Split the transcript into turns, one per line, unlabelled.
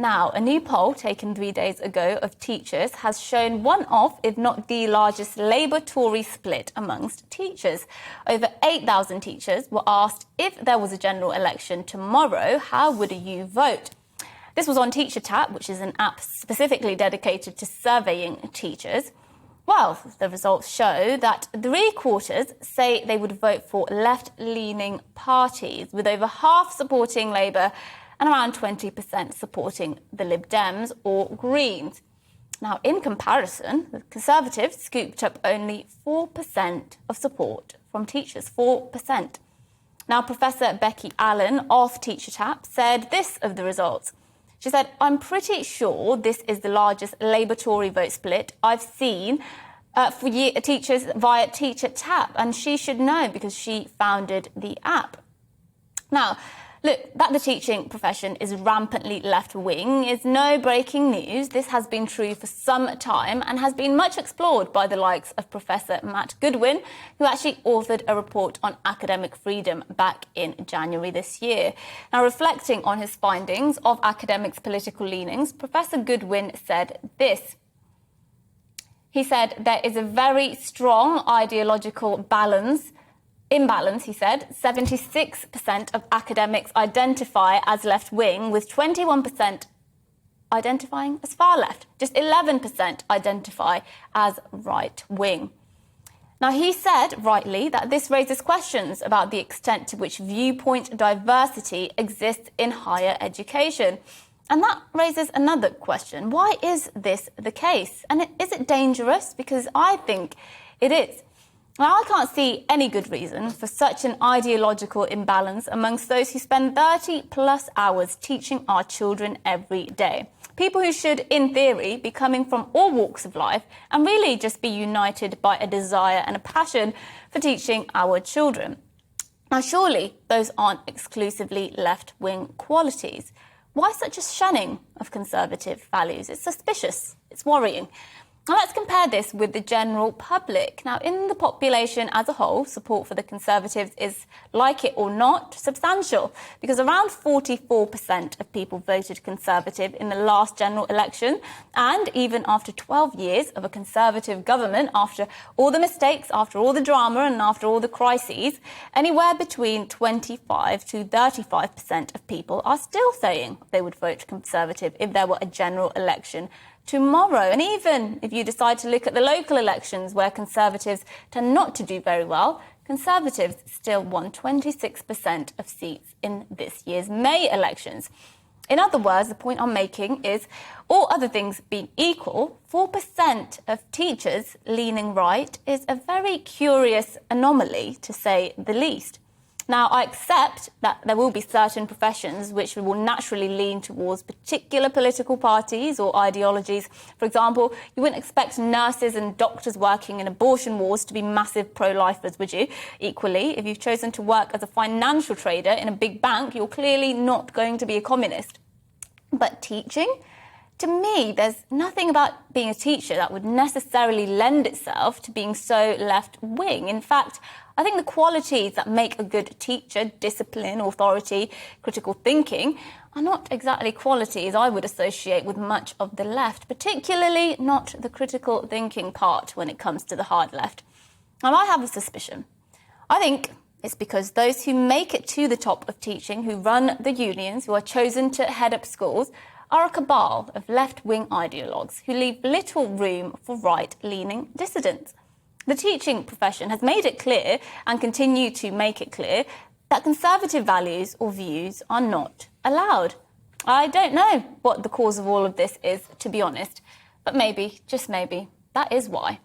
Now, a new poll taken 3 days ago of teachers has shown one of, if not the largest, Labour-Tory split amongst teachers. Over 8,000 teachers were asked if there was a general election tomorrow, how would you vote? This was on Teacher Tap, which is an app specifically dedicated to surveying teachers. Well, the results show that 3/4 say they would vote for left-leaning parties, with over half supporting Labour and around 20% supporting the Lib Dems or Greens. Now, in comparison, the Conservatives scooped up only 4% of support from teachers, 4%. Now, Professor Becky Allen of Teacher Tap said this of the results. She said, "I'm pretty sure this is the largest Labour-Tory vote split I've seen for teachers via Teacher Tap, and she should know because she founded the app." Now, look, that the teaching profession is rampantly left-wing is no breaking news. This has been true for some time and has been much explored by the likes of Professor Matt Goodwin, who actually authored a report on academic freedom back in January this year. Now, reflecting on his findings of academics' political leanings, Professor Goodwin said this. He said, "There is a very strong ideological imbalance, he said. 76% of academics identify as left-wing, with 21% identifying as far left. Just 11% identify as right-wing." Now, he said, rightly, that this raises questions about the extent to which viewpoint diversity exists in higher education. And that raises another question. Why is this the case? And is it dangerous? Because I think it is. Now, I can't see any good reason for such an ideological imbalance amongst those who spend 30+ hours teaching our children every day. People who should, in theory, be coming from all walks of life and really just be united by a desire and a passion for teaching our children. Now, surely those aren't exclusively left-wing qualities. Why such a shunning of conservative values? It's suspicious. It's worrying. Now, let's compare this with the general public. Now, in the population as a whole, support for the Conservatives is, like it or not, substantial, because around 44% of people voted Conservative in the last general election. And even after 12 years of a Conservative government, after all the mistakes, after all the drama and after all the crises, anywhere between 25 to 35% of people are still saying they would vote Conservative if there were a general election tomorrow. And even if you decide to look at the local elections where Conservatives tend not to do very well, Conservatives still won 26% of seats in this year's May elections. In other words, the point I'm making is, all other things being equal, 4% of teachers leaning right is a very curious anomaly, to say the least. Now, I accept that there will be certain professions which will naturally lean towards particular political parties or ideologies. For example, you wouldn't expect nurses and doctors working in abortion wards to be massive pro-lifers, would you? Equally, if you've chosen to work as a financial trader in a big bank, you're clearly not going to be a communist. But teaching? To me, there's nothing about being a teacher that would necessarily lend itself to being so left-wing. In fact, I think the qualities that make a good teacher, discipline, authority, critical thinking, are not exactly qualities I would associate with much of the left, particularly not the critical thinking part when it comes to the hard left. And I have a suspicion. I think it's because those who make it to the top of teaching, who run the unions, who are chosen to head up schools, are a cabal of left-wing ideologues who leave little room for right-leaning dissidents. The teaching profession has made it clear, and continue to make it clear, that conservative values or views are not allowed. I don't know what the cause of all of this is, to be honest, but maybe, just maybe, that is why.